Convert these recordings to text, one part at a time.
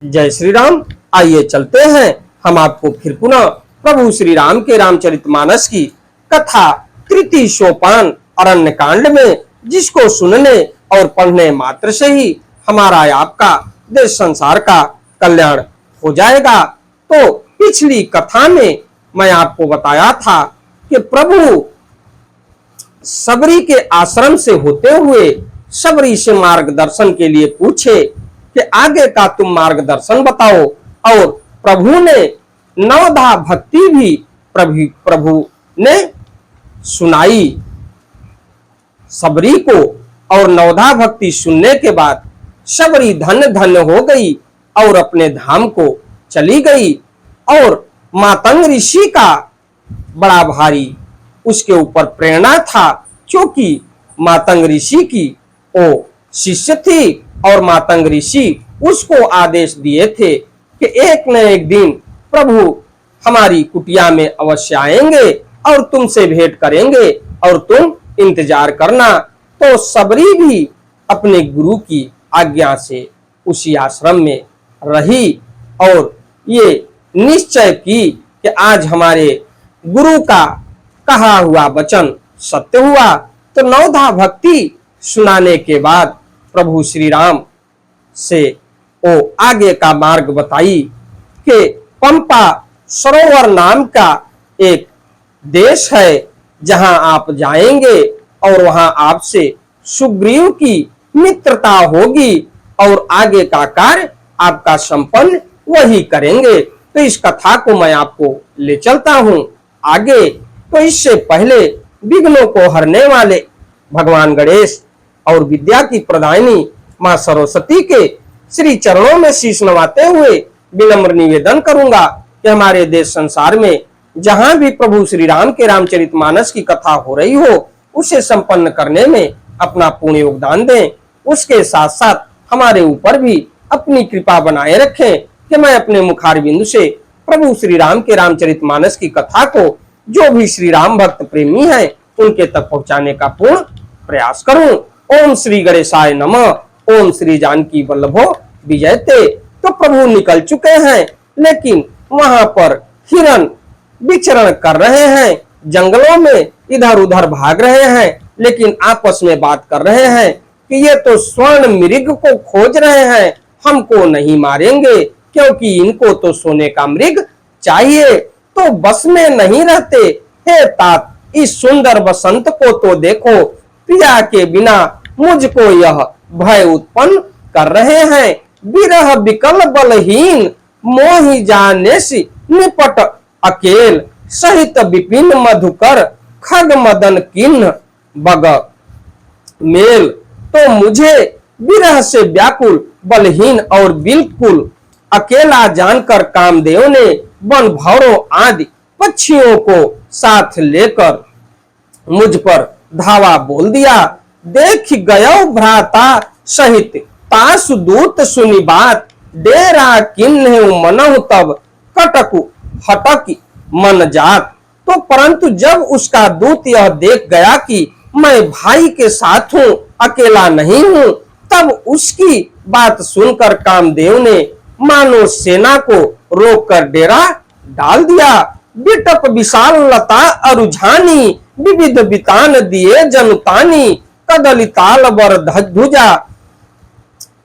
जय श्री राम। आइए चलते हैं हम आपको फिर पुनः प्रभु श्री राम के रामचरितमानस की कथा तृतीय सोपान अरण्य कांड में, जिसको सुनने और पढ़ने मात्र से ही हमारा आपका देश संसार का कल्याण हो जाएगा। तो पिछली कथा में मैं आपको बताया था कि प्रभु सबरी के आश्रम से होते हुए सबरी से मार्गदर्शन के लिए पूछे कि आगे का तुम मार्गदर्शन बताओ, और प्रभु ने नवधा भक्ति भी प्रभु ने सुनाई सबरी को। और नवधा भक्ति सुनने के बाद सबरी धन्य धन्य हो गई और अपने धाम को चली गई। और मातंग ऋषि का बड़ा भारी उसके ऊपर प्रेरणा था, क्योंकि मातंग ऋषि की वो शिष्य थी और मातंग ऋषि उसको आदेश दिए थे कि एक न एक दिन प्रभु हमारी कुटिया में अवश्य आएंगे और तुमसे भेंट करेंगे और तुम इंतजार करना। तो सबरी भी अपने गुरु की आज्ञा से उसी आश्रम में रही और ये निश्चय की कि आज हमारे गुरु का कहा हुआ वचन सत्य हुआ। तो नवधा भक्ति सुनाने के बाद प्रभु श्री राम से वो आगे का मार्ग बताई कि पंपा सरोवर नाम का एक देश है जहां आप जाएंगे और वहां आपसे सुग्रीव की मित्रता होगी और आगे का कार्य आपका संपन्न वही करेंगे। तो इस कथा को मैं आपको ले चलता हूं आगे। तो इससे पहले विघ्नों को हरने वाले भगवान गणेश और विद्या की प्रदायिनी मां सरस्वती के श्री चरणों में शीश नवाते हुए विनम्र निवेदन करूंगा कि हमारे देश संसार में जहां भी प्रभु श्री राम के रामचरितमानस की कथा हो रही हो, उसे संपन्न करने में अपना पूर्ण योगदान दें। उसके साथ साथ हमारे ऊपर भी अपनी कृपा बनाए रखें कि मैं अपने मुखारबिंदु से प्रभु श्री राम के रामचरितमानस की कथा को जो भी श्री राम भक्त प्रेमी है उनके तक पहुंचाने का पूर्ण प्रयास करूं। ओम श्री गणेशाय नमः। ओम श्री जानकी वल्लभो विजयते। तो प्रभु निकल चुके हैं, लेकिन वहां पर हिरण विचरण कर रहे हैं, जंगलों में इधर उधर भाग रहे हैं, लेकिन आपस में बात कर रहे हैं कि ये तो स्वर्ण मृग को खोज रहे हैं, हमको नहीं मारेंगे क्योंकि इनको तो सोने का मृग चाहिए, तो बस में नहीं रहते। हे तात, इस सुंदर बसंत को तो देखो, प्रिया के बिना मुझको यह भय उत्पन्न कर रहे हैं। विरह विकल बलहीन मोहि जानेसी निपट अकेल, सहित विपिन मधुकर खग मदन किन्ह बग मेल। तो मुझे विरह से व्याकुल, बलहीन और बिल्कुल अकेला जानकर कामदेव ने वन भौरों आदि पक्षियों को साथ लेकर मुझ पर धावा बोल दिया। देख गयो भ्राता सहित तासु दूत सुनी बात, डेरा किन्ह मनहु तब कटकु हटकी मन जात। तो परंतु जब उसका दूत यह देख गया कि मैं भाई के साथ हूं, अकेला नहीं हूं, तब उसकी बात सुनकर कामदेव ने मानो सेना को रोककर डेरा डाल दिया। बिटप विशाल लता अरुझानी, विविध बितान दिए जनुतानी, कदली ताल बर ध्वजा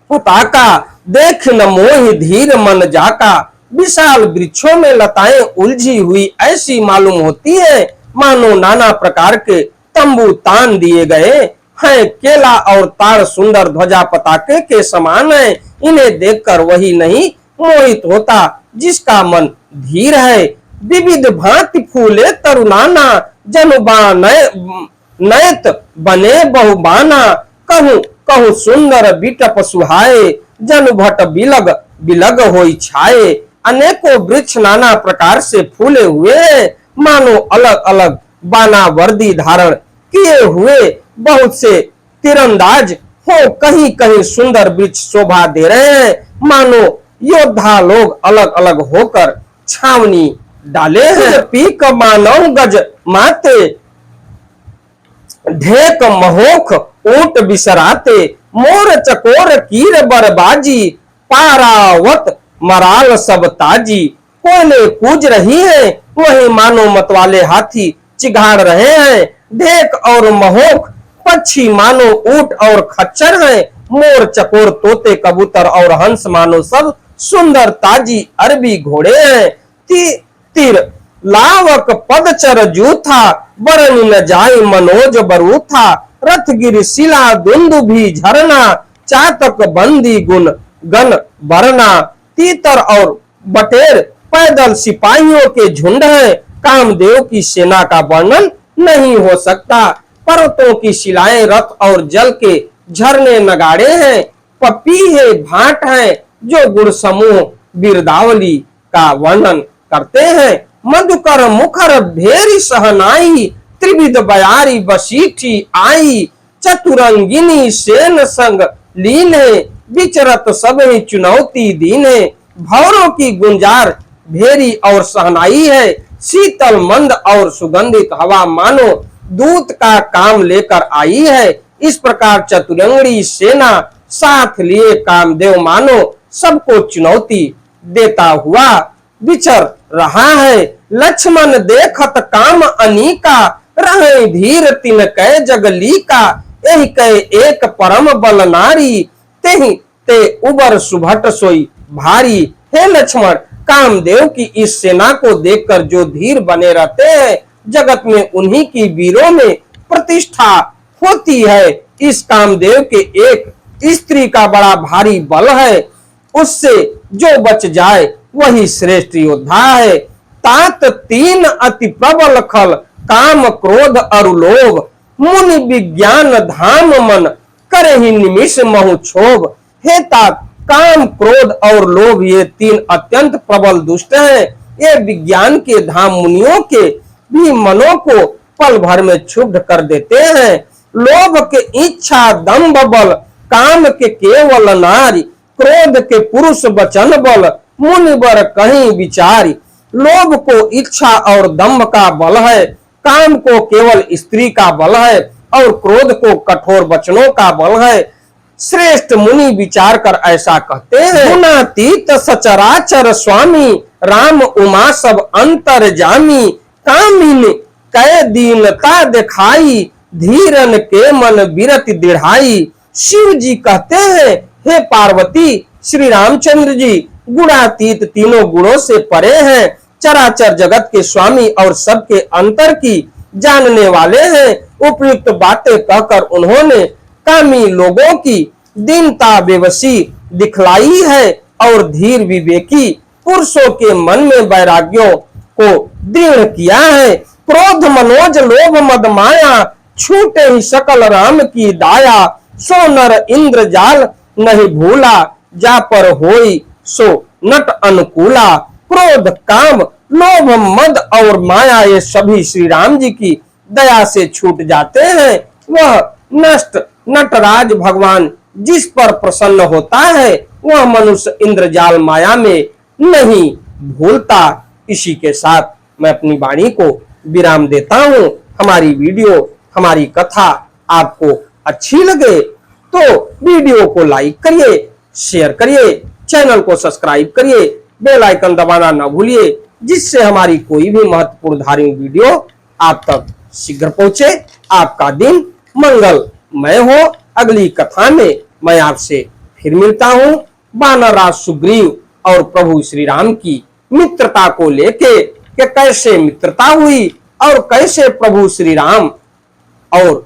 पताका, देख न मोहि धीर मन जाका। विशाल वृक्षों में लताएं उलझी हुई ऐसी मालूम होती है मानो नाना प्रकार के तंबू तान दिए गए हैं। केला और ताड़ सुंदर ध्वजा पताके के समान है, इन्हें देखकर वही नहीं मोहित होता जिसका मन धीर है। विविध भांति फूले तरुणाना, जनुबा नयत बने बहुबाना, कहूं कहूं सुंदर बिटप सुहाए, जनु भट बिलग बिलग होई छाए। अनेकों वृक्ष नाना प्रकार से फूले हुए, मानो अलग अलग बाना वर्दी धारण किए हुए बहुत से तीरंदाज हो। कहीं कहीं सुंदर वृक्ष शोभा दे रहे हैं, मानो योद्धा लोग अलग अलग होकर छावनी डाले हैं। पीक मानव गज माते, ढेक महोख ऊंट बिसराते, मोर चकोर कीर बरबाजी, पारावत मराल सब ताजी, कोयले कूज रही है, वही मानो मतवाले हाथी चिघाड़ रहे हैं। ढेक और महोख पक्षी मानो ऊंट और खच्चर हैं, मोर चकोर तोते कबूतर और हंस मानो सब सुंदर ताजी अरबी घोड़े हैं। तीर लावक पदचर जूथा, बरन न जाय मनोज बरूथा, रथ गिर शिला दुंदुभी झरना, चातक बंदी गुण गन बरना। तीतर और बटेर पैदल सिपाहियों के झुंड है, कामदेव की सेना का वर्णन नहीं हो सकता। पर्वतों की शिलाएं रथ और जल के झरने नगाड़े हैं, पपीहे भाट हैं जो गुण समूह बिरदावली का वर्णन करते हैं। मधुकर मुखर भेरी सहनाई, त्रिविध बयारी बसीठी आई, चतुरंगिनी सेन संग लीने, विचरत सबहि चुनौती दीने। भौरों की गुंजार भेरी और सहनाई है, शीतल मंद और सुगंधित हवा मानो दूत का काम लेकर आई है। इस प्रकार चतुरंगी सेना साथ लिए कामदेव मानो सबको चुनौती देता हुआ विचर रहा है। लक्ष्मण देखत काम अनीका, रहे धीर तिन कै जगलीका, यही कै एक परम बल नारी, तेहि ते उबर सुभट सोई भारी। हे लक्ष्मण, कामदेव की इस सेना को देखकर जो धीर बने रहते हैं, जगत में उन्हीं की वीरों में प्रतिष्ठा होती है। इस कामदेव के एक स्त्री का बड़ा भारी बल है, उससे जो बच जाए वही श्रेष्ठ योद्धा है। तात तीन अति प्रबल खल, काम क्रोध अरु लोभ, मुनि विज्ञान धाम मन, करे ही निमिष महु क्षोभ। हे तात, काम क्रोध और लोभ ये तीन अत्यंत प्रबल दुष्ट हैं। ये विज्ञान के धाम मुनियों के भी मनों को पल भर में क्षुब्ध कर देते हैं। लोभ के इच्छा दंभ बल, काम के केवल नारी, क्रोध के पुरुष वचन बल, मुनिवर कहीं विचारी। लोभ को इच्छा और दंभ का बल है, काम को केवल स्त्री का बल है और क्रोध को कठोर वचनों का बल है। श्रेष्ठ मुनि विचार कर ऐसा कहते हैं, गुणातीत सचराचर स्वामी, राम उमा सब अंतर जामी, कामिन कै दीनता दिखाई, धीरन के मन बिरत दृढ़ाई। शिव जी कहते हैं, हे पार्वती, श्री रामचंद्र जी गुणातीत तीनों गुणों से परे हैं, चराचर जगत के स्वामी और सबके अंतर की जानने वाले हैं। उपयुक्त बातें कहकर उन्होंने कामी लोगों की दीनता बेबसी दिखलाई है और धीर विवेकी पुरुषों के मन में वैराग्यों को दृढ़ किया है। क्रोध मनोज लोभ मद माया, छूटे ही सकल राम की दाया, सो नर इंद्र जाल नहीं भूला, जा पर होई सो नट अनुकूला। क्रोध काम लोभ मद और माया ये सभी श्री राम जी की दया से छूट जाते हैं। वह नटराज भगवान जिस पर प्रसन्न होता है, वह मनुष्य इंद्रजाल माया में नहीं भूलता। इसी के साथ मैं अपनी वाणी को विराम देता हूँ। हमारी वीडियो, हमारी कथा आपको अच्छी लगे तो वीडियो को लाइक करिए, शेयर करिए, चैनल को सब्सक्राइब करिए, बेल आइकन दबाना न भूलिए, जिससे हमारी कोई भी महत्वपूर्ण धार्मिक वीडियो आप तक शीघ्र पहुंचे। आपका दिन मंगलमय हो। अगली कथा में मैं आपसे फिर मिलता हूं। वानरराज सुग्रीव और प्रभु श्री राम की मित्रता को लेके कि कैसे मित्रता हुई और कैसे प्रभु श्री राम और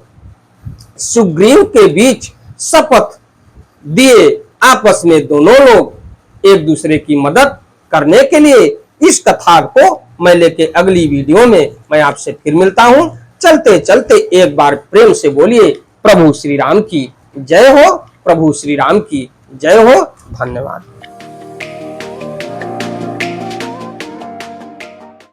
सुग्रीव के बीच शपथ दिए, आपस में दोनों लोग एक दूसरे की मदद करने के लिए। इस कथा को मैं लेके अगली वीडियो में मैं आपसे फिर मिलता हूं। चलते चलते एक बार प्रेम से बोलिए, प्रभु श्री राम की जय हो, प्रभु श्री राम की जय हो। धन्यवाद।